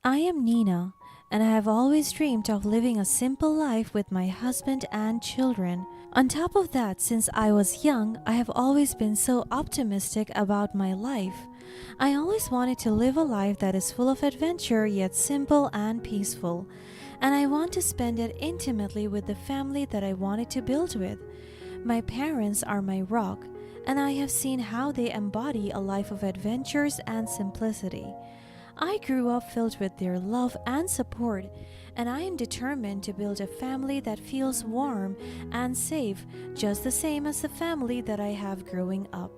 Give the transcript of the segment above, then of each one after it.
I am Nina, and I have always dreamed of living a simple life with my husband and children. On top of that, since I was young, I have always been so optimistic about my life. I always wanted to live a life that is full of adventure yet simple and peaceful, and I want to spend it intimately with the family that I wanted to build with. My parents are my rock, and I have seen how they embody a life of adventures and simplicity. I grew up filled with their love and support, and I am determined to build a family that feels warm and safe, just the same as the family that I have growing up.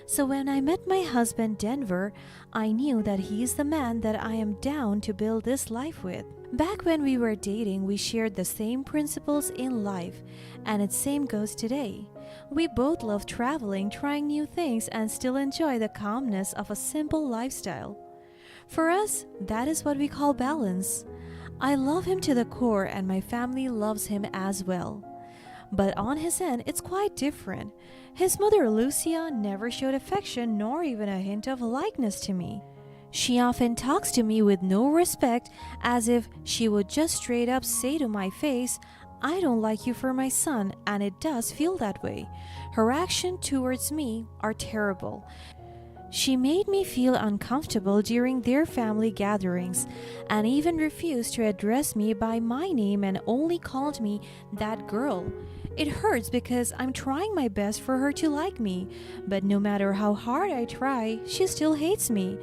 So when I met my husband Denver, I knew that he is the man that I am down to build this life with. Back when we were dating, we shared the same principles in life, and it same goes today. We both love traveling, trying new things, and still enjoy the calmness of a simple lifestyle. For us, that is what we call balance. I love him to the core, and my family loves him as well. But on his end, it's quite different. His mother, Lucia, never showed affection nor even a hint of likeness to me. She often talks to me with no respect, as if she would just straight up say to my face, "I don't like you for my son," and it does feel that way. Her actions towards me are terrible. She made me feel uncomfortable during their family gatherings and even refused to address me by my name and only called me "that girl." It hurts because I'm trying my best for her to like me, but no matter how hard I try, she still hates me.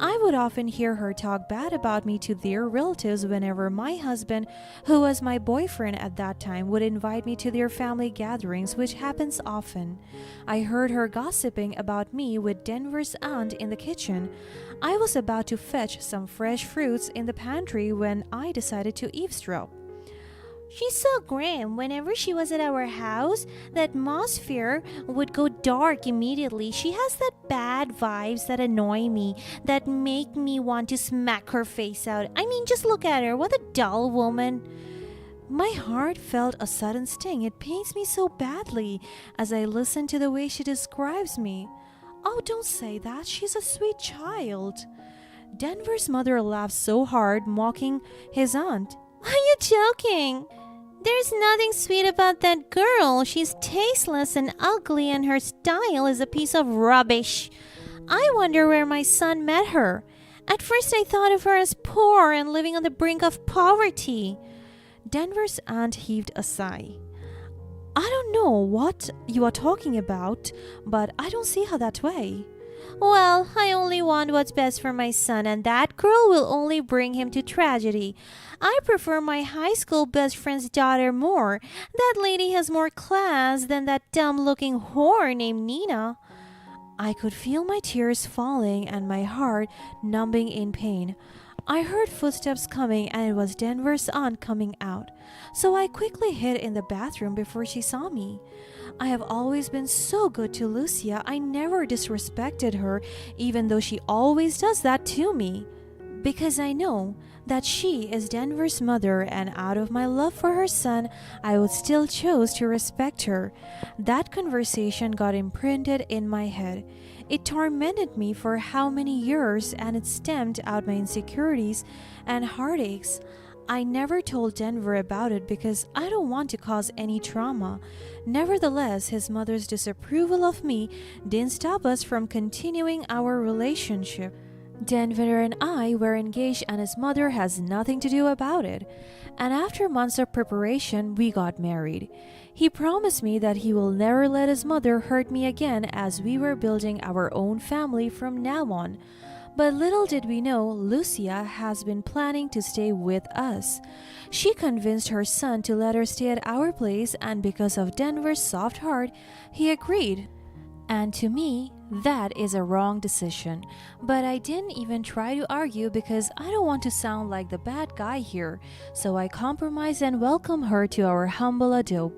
I would often hear her talk bad about me to their relatives whenever my husband, who was my boyfriend at that time, would invite me to their family gatherings, which happens often. I heard her gossiping about me with Denver's aunt in the kitchen. I was about to fetch some fresh fruits in the pantry when I decided to eavesdrop. "She's so grim. Whenever she was at our house, the atmosphere would go dark immediately. She has that bad vibes that annoy me, that make me want to smack her face out. I mean, just look at her. What a dull woman." My heart felt a sudden sting. It pains me so badly as I listen to the way she describes me. "Oh, don't say that. She's a sweet child." Denver's mother laughed so hard, mocking his aunt. "Are you joking? There's nothing sweet about that girl. She's tasteless and ugly, and her style is a piece of rubbish. I wonder where my son met her. At first I thought of her as poor and living on the brink of poverty." Denver's aunt heaved a sigh. "I don't know what you are talking about, but I don't see her that way." "Well, I only want what's best for my son, and that girl will only bring him to tragedy. I prefer my high school best friend's daughter more. That lady has more class than that dumb-looking whore named Nina." I could feel my tears falling and my heart numbing in pain. I heard footsteps coming, and it was Denver's aunt coming out. So I quickly hid in the bathroom before she saw me. I have always been so good to Lucia. I never disrespected her, even though she always does that to me. Because I know that she is Denver's mother, and out of my love for her son, I would still choose to respect her. That conversation got imprinted in my head. It tormented me for how many years, and it stemmed out my insecurities and heartaches. I never told Denver about it because I don't want to cause any trauma. Nevertheless, his mother's disapproval of me didn't stop us from continuing our relationship. Denver and I were engaged, and his mother has nothing to do about it. And after months of preparation, we got married. He promised me that he will never let his mother hurt me again, as we were building our own family from now on. But little did we know, Lucia has been planning to stay with us. She convinced her son to let her stay at our place, and because of Denver's soft heart, he agreed. And to me, that is a wrong decision. But I didn't even try to argue because I don't want to sound like the bad guy here. So I compromised and welcomed her to our humble abode.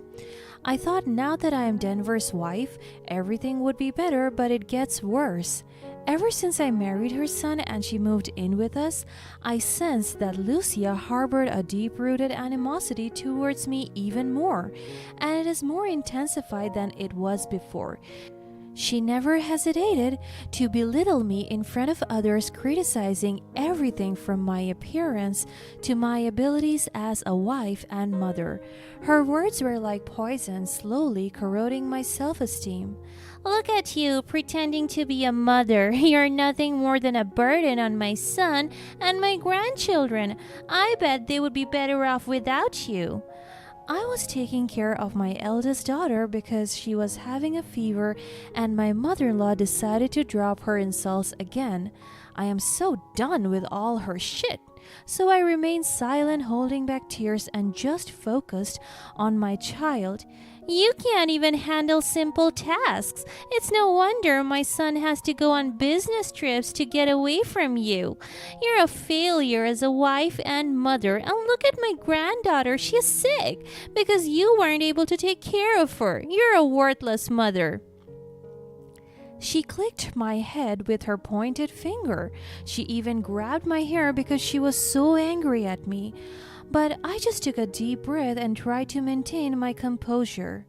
I thought now that I am Denver's wife, everything would be better, but it gets worse. Ever since I married her son and she moved in with us, I sensed that Lucia harbored a deep-rooted animosity towards me even more, and it is more intensified than it was before. She never hesitated to belittle me in front of others, criticizing everything from my appearance to my abilities as a wife and mother. Her words were like poison, slowly corroding my self-esteem. "Look at you, pretending to be a mother. You're nothing more than a burden on my son and my grandchildren. I bet they would be better off without you." I was taking care of my eldest daughter because she was having a fever, and my mother-in-law decided to drop her insults again. I am so done with all her shit. So I remained silent, holding back tears and just focused on my child. "You can't even handle simple tasks. It's no wonder my son has to go on business trips to get away from you. You're a failure as a wife and mother. And look at my granddaughter. She's sick because you weren't able to take care of her. You're a worthless mother." She clicked my head with her pointed finger. She even grabbed my hair because she was so angry at me. But I just took a deep breath and tried to maintain my composure.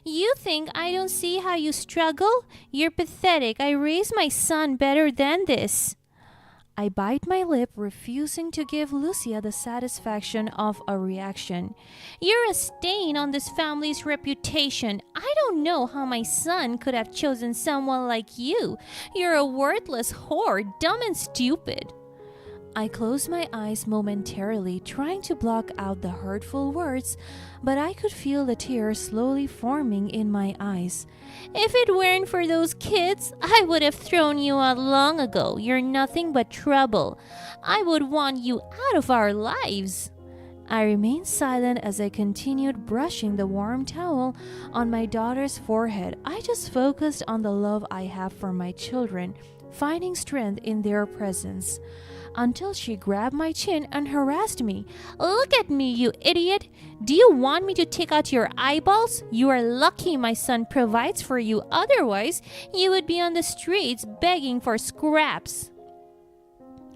"You think I don't see how you struggle? You're pathetic. I raised my son better than this." I bite my lip, refusing to give Lucia the satisfaction of a reaction. "You're a stain on this family's reputation. I don't know how my son could have chosen someone like you. You're a worthless whore, dumb and stupid." I closed my eyes momentarily, trying to block out the hurtful words, but I could feel the tears slowly forming in my eyes. "If it weren't for those kids, I would have thrown you out long ago. You're nothing but trouble. I would want you out of our lives." I remained silent as I continued brushing the warm towel on my daughter's forehead. I just focused on the love I have for my children, finding strength in their presence. Until she grabbed my chin and harassed me. "Look at me, you idiot! Do you want me to take out your eyeballs? You are lucky my son provides for you. Otherwise, you would be on the streets begging for scraps."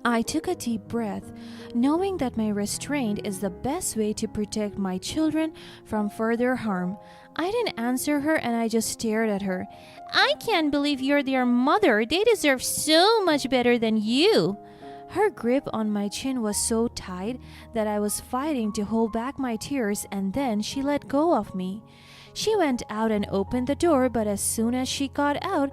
I took a deep breath, knowing that my restraint is the best way to protect my children from further harm. I didn't answer her, and I just stared at her. "I can't believe you're their mother. They deserve so much better than you." Her grip on my chin was so tight that I was fighting to hold back my tears, and then she let go of me. She went out and opened the door, but as soon as she got out,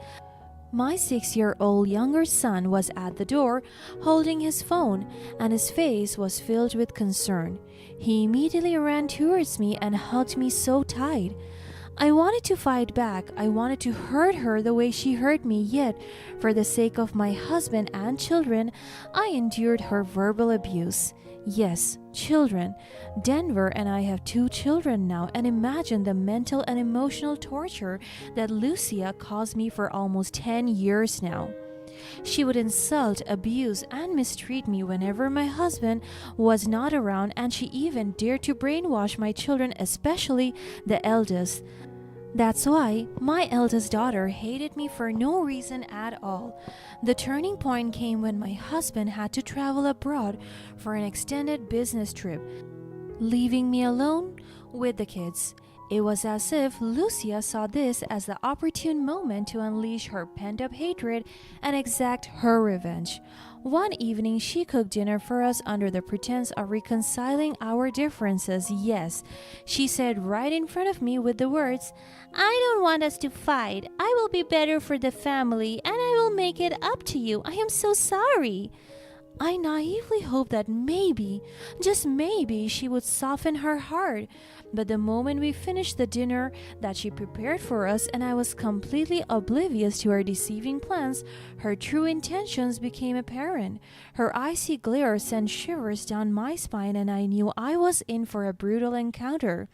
my 6-year-old younger son was at the door holding his phone, and his face was filled with concern. He immediately ran towards me and hugged me so tight. I wanted to fight back. I wanted to hurt her the way she hurt me, yet, for the sake of my husband and children, I endured her verbal abuse. Yes, children. Denver and I have 2 children now, and imagine the mental and emotional torture that Lucia caused me for almost 10 years now. She would insult, abuse, and mistreat me whenever my husband was not around, and she even dared to brainwash my children, especially the eldest. That's why my eldest daughter hated me for no reason at all. The turning point came when my husband had to travel abroad for an extended business trip, leaving me alone with the kids. It was as if Lucia saw this as the opportune moment to unleash her pent-up hatred and exact her revenge. One evening, she cooked dinner for us under the pretense of reconciling our differences. Yes, she said right in front of me with the words, "I don't want us to fight. I will be better for the family, and I will make it up to you. I am so sorry." I naively hoped that maybe, just maybe, she would soften her heart. But the moment we finished the dinner that she prepared for us and I was completely oblivious to her deceiving plans, her true intentions became apparent. Her icy glare sent shivers down my spine, and I knew I was in for a brutal encounter.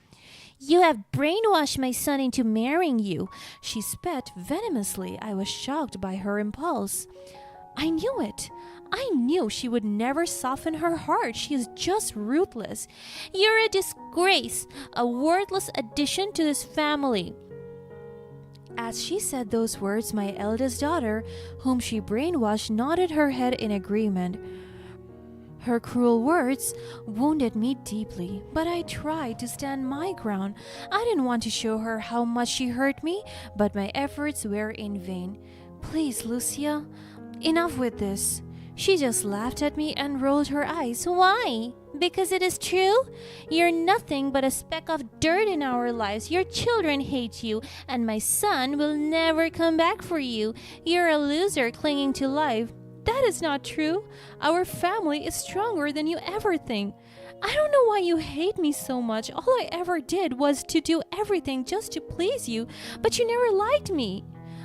"You have brainwashed my son into marrying you," she spat venomously. I was shocked by her impulse. I knew it. I knew she would never soften her heart. She is just ruthless. "You're a disgrace, a worthless addition to this family." As she said those words, my eldest daughter, whom she brainwashed, nodded her head in agreement. Her cruel words wounded me deeply, but I tried to stand my ground. I didn't want to show her how much she hurt me, but my efforts were in vain. Please, Lucia, enough with this. She just laughed at me and rolled her eyes. Why? Because it is true? You're nothing but a speck of dirt in our lives. Your children hate you, and my son will never come back for you. You're a loser clinging to life. That is not true. Our family is stronger than you ever think. I don't know why you hate me so much. All I ever did was to do everything just to please you, but you never liked me.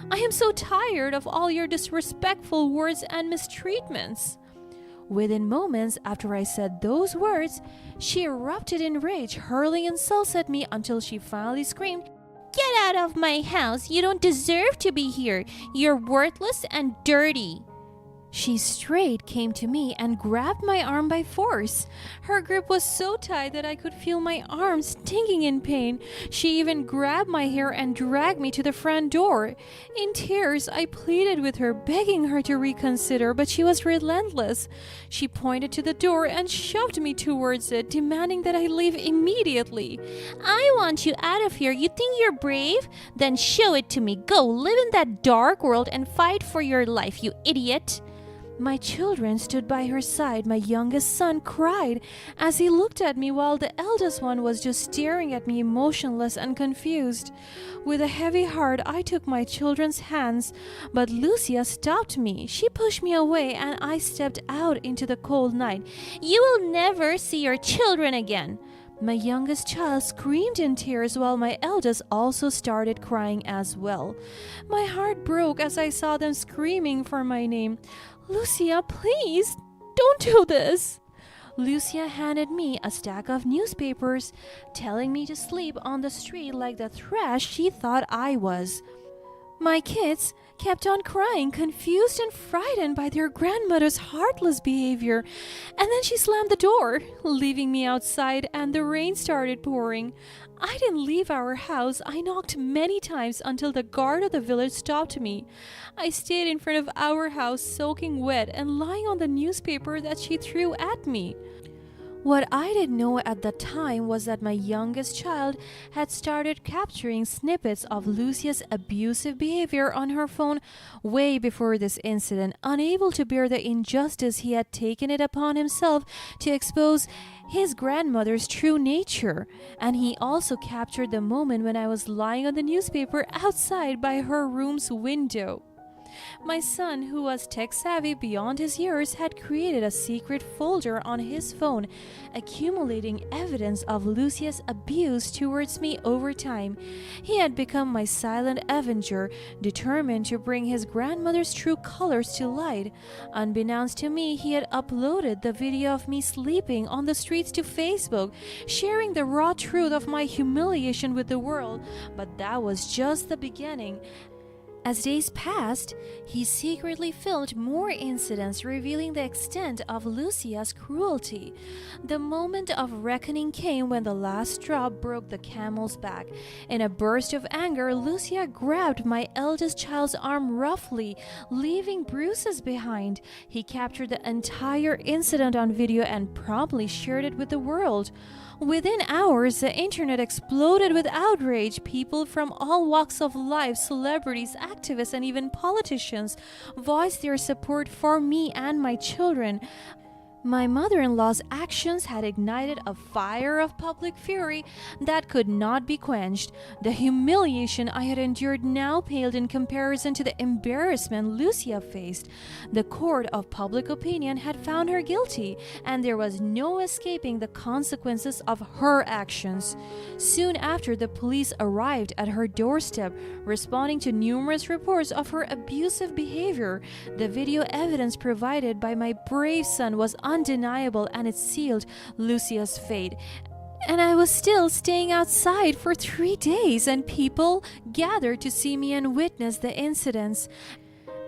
I am so tired of all your disrespectful words and mistreatments. Within moments after I said those words, she erupted in rage, hurling insults at me until she finally screamed, "Get out of my house! You don't deserve to be here! You're worthless and dirty!" She straight came to me and grabbed my arm by force. Her grip was so tight that I could feel my arm stinging in pain. She even grabbed my hair and dragged me to the front door. In tears, I pleaded with her, begging her to reconsider, but she was relentless. She pointed to the door and shoved me towards it, demanding that I leave immediately. "I want you out of here. You think you're brave? Then show it to me. Go live in that dark world and fight for your life, you idiot." My children stood by her side. My youngest son cried as he looked at me, while the eldest one was just staring at me, emotionless and confused. With a heavy heart, I took my children's hands, but Lucia stopped me. She pushed me away and I stepped out into the cold night. "You will never see your children again." My youngest child screamed in tears, while my eldest also started crying as well. My heart broke as I saw them screaming for my name. "Lucia, please, don't do this." Lucia handed me a stack of newspapers, telling me to sleep on the street like the trash she thought I was. My kids kept on crying, confused and frightened by their grandmother's heartless behavior. And then she slammed the door, leaving me outside, and the rain started pouring. I didn't leave our house. I knocked many times until the guard of the village stopped me. I stayed in front of our house, soaking wet and lying on the newspaper that she threw at me. What I didn't know at the time was that my youngest child had started capturing snippets of Lucia's abusive behavior on her phone way before this incident. Unable to bear the injustice, he had taken it upon himself to expose his grandmother's true nature. And he also captured the moment when I was lying on the newspaper outside by her room's window. My son, who was tech-savvy beyond his years, had created a secret folder on his phone, accumulating evidence of Lucia's abuse towards me over time. He had become my silent avenger, determined to bring his grandmother's true colors to light. Unbeknownst to me, he had uploaded the video of me sleeping on the streets to Facebook, sharing the raw truth of my humiliation with the world. But that was just the beginning. As days passed, he secretly filmed more incidents revealing the extent of Lucia's cruelty. The moment of reckoning came when the last straw broke the camel's back. In a burst of anger, Lucia grabbed my eldest child's arm roughly, leaving bruises behind. He captured the entire incident on video and promptly shared it with the world. Within hours, the internet exploded with outrage. People from all walks of life, celebrities, activists, and even politicians voiced their support for me and my children. My mother-in-law's actions had ignited a fire of public fury that could not be quenched. The humiliation I had endured now paled in comparison to the embarrassment Lucia faced. The court of public opinion had found her guilty, and there was no escaping the consequences of her actions. Soon after, the police arrived at her doorstep, responding to numerous reports of her abusive behavior. The video evidence provided by my brave son was undeniable, and it sealed Lucia's fate. And I was still staying outside for 3 days, and people gathered to see me and witness the incidents.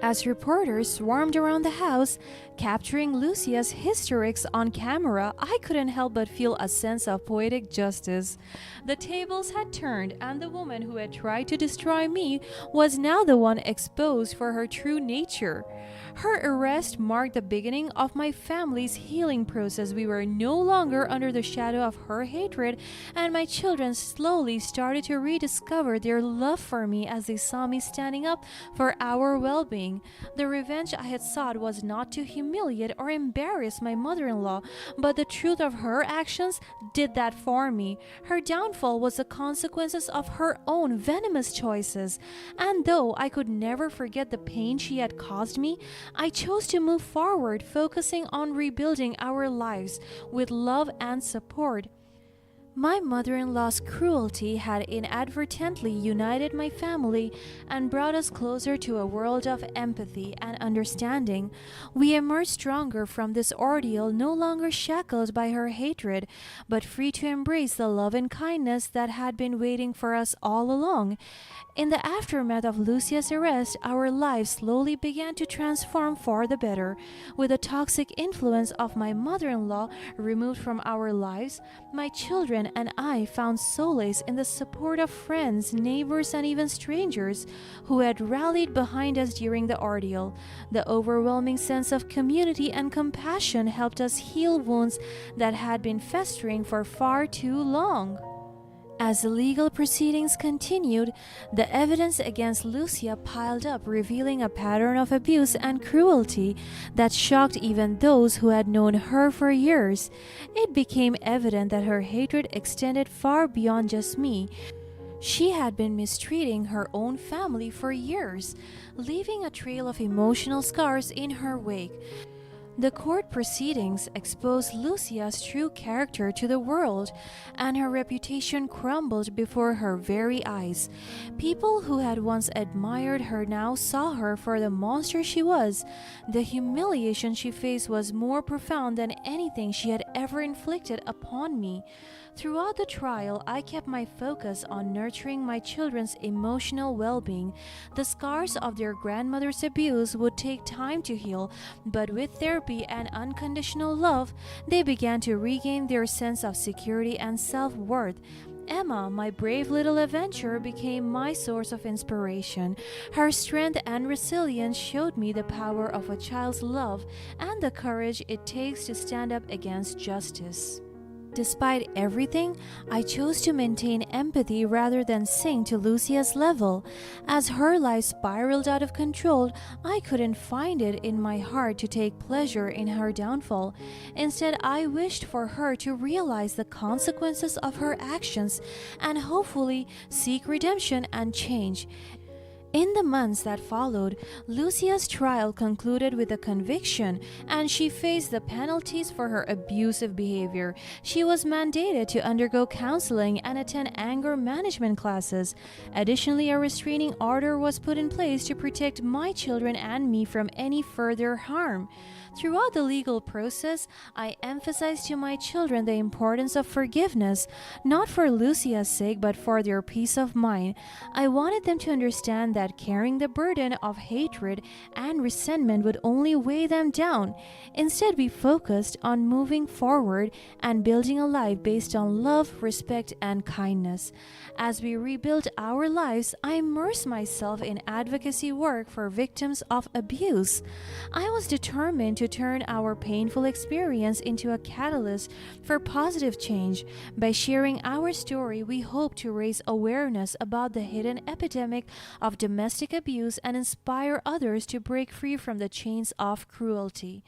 As reporters swarmed around the house, Capturing Lucia's hysterics on camera, I couldn't help but feel a sense of poetic justice. The tables had turned, and the woman who had tried to destroy me was now the one exposed for her true nature. Her arrest marked the beginning of my family's healing process. We were no longer under the shadow of her hatred, and my children slowly started to rediscover their love for me as they saw me standing up for our well-being. The revenge I had sought was not to humiliate or embarrass my mother-in-law, but the truth of her actions did that for me. Her downfall was the consequences of her own venomous choices, and though I could never forget the pain she had caused me, I chose to move forward, focusing on rebuilding our lives with love and support. My mother-in-law's cruelty had inadvertently united my family and brought us closer to a world of empathy and understanding. We emerged stronger from this ordeal, no longer shackled by her hatred, but free to embrace the love and kindness that had been waiting for us all along. In the aftermath of Lucia's arrest, our lives slowly began to transform for the better. With the toxic influence of my mother-in-law removed from our lives, my children and I found solace in the support of friends, neighbors, and even strangers who had rallied behind us during the ordeal. The overwhelming sense of community and compassion helped us heal wounds that had been festering for far too long. As the legal proceedings continued, the evidence against Lucia piled up, revealing a pattern of abuse and cruelty that shocked even those who had known her for years. It became evident that her hatred extended far beyond just me. She had been mistreating her own family for years, leaving a trail of emotional scars in her wake. The court proceedings exposed Lucia's true character to the world, and her reputation crumbled before her very eyes. People who had once admired her now saw her for the monster she was. The humiliation she faced was more profound than anything she had ever inflicted upon me. Throughout the trial, I kept my focus on nurturing my children's emotional well-being. The scars of their grandmother's abuse would take time to heal, but with therapy and unconditional love, they began to regain their sense of security and self-worth. Emma, my brave little adventurer, became my source of inspiration. Her strength and resilience showed me the power of a child's love and the courage it takes to stand up against justice. Despite everything, I chose to maintain empathy rather than sink to Lucia's level. As her life spiraled out of control, I couldn't find it in my heart to take pleasure in her downfall. Instead, I wished for her to realize the consequences of her actions and hopefully seek redemption and change. In the months that followed, Lucia's trial concluded with a conviction, and she faced the penalties for her abusive behavior. She was mandated to undergo counseling and attend anger management classes. Additionally, a restraining order was put in place to protect my children and me from any further harm. Throughout the legal process, I emphasized to my children the importance of forgiveness, not for Lucia's sake, but for their peace of mind. I wanted them to understand that carrying the burden of hatred and resentment would only weigh them down. Instead, we focused on moving forward and building a life based on love, respect, and kindness. As we rebuilt our lives, I immersed myself in advocacy work for victims of abuse. I was determined to turn our painful experience into a catalyst for positive change. By sharing our story, we hope to raise awareness about the hidden epidemic of domestic abuse and inspire others to break free from the chains of cruelty.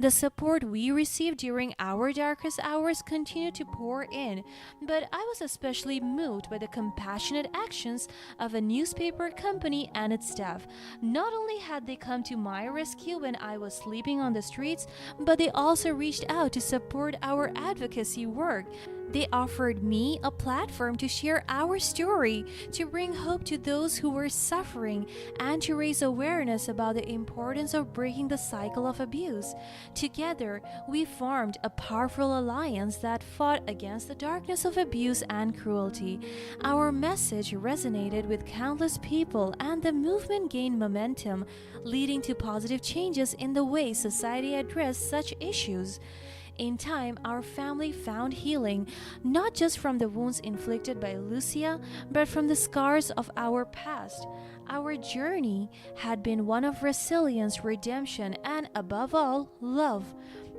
The support we received during our darkest hours continued to pour in, but I was especially moved by the compassionate actions of a newspaper company and its staff. Not only had they come to my rescue when I was sleeping on the streets, but they also reached out to support our advocacy work. They offered me a platform to share our story, to bring hope to those who were suffering, and to raise awareness about the importance of breaking the cycle of abuse. Together, we formed a powerful alliance that fought against the darkness of abuse and cruelty. Our message resonated with countless people, and the movement gained momentum, leading to positive changes in the way society addressed such issues. In time, our family found healing, not just from the wounds inflicted by Lucia, but from the scars of our past. Our journey had been one of resilience, redemption, and above all, love.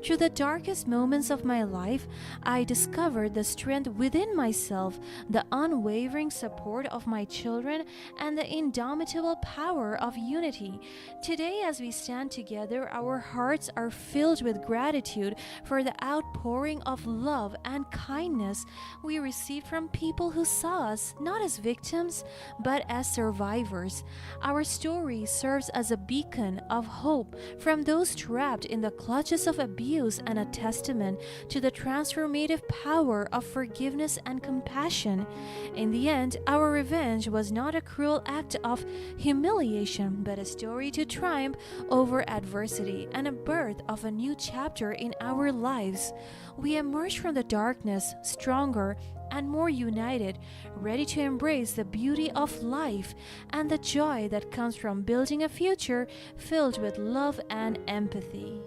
Through the darkest moments of my life, I discovered the strength within myself, the unwavering support of my children, and the indomitable power of unity. Today, as we stand together, our hearts are filled with gratitude for the outpouring of love and kindness we received from people who saw us not as victims, but as survivors. Our story serves as a beacon of hope from those trapped in the clutches of abuse, and a testament to the transformative power of forgiveness and compassion. In the end, our revenge was not a cruel act of humiliation, but a story to triumph over adversity and a birth of a new chapter in our lives. We emerged from the darkness stronger and more united, ready to embrace the beauty of life and the joy that comes from building a future filled with love and empathy.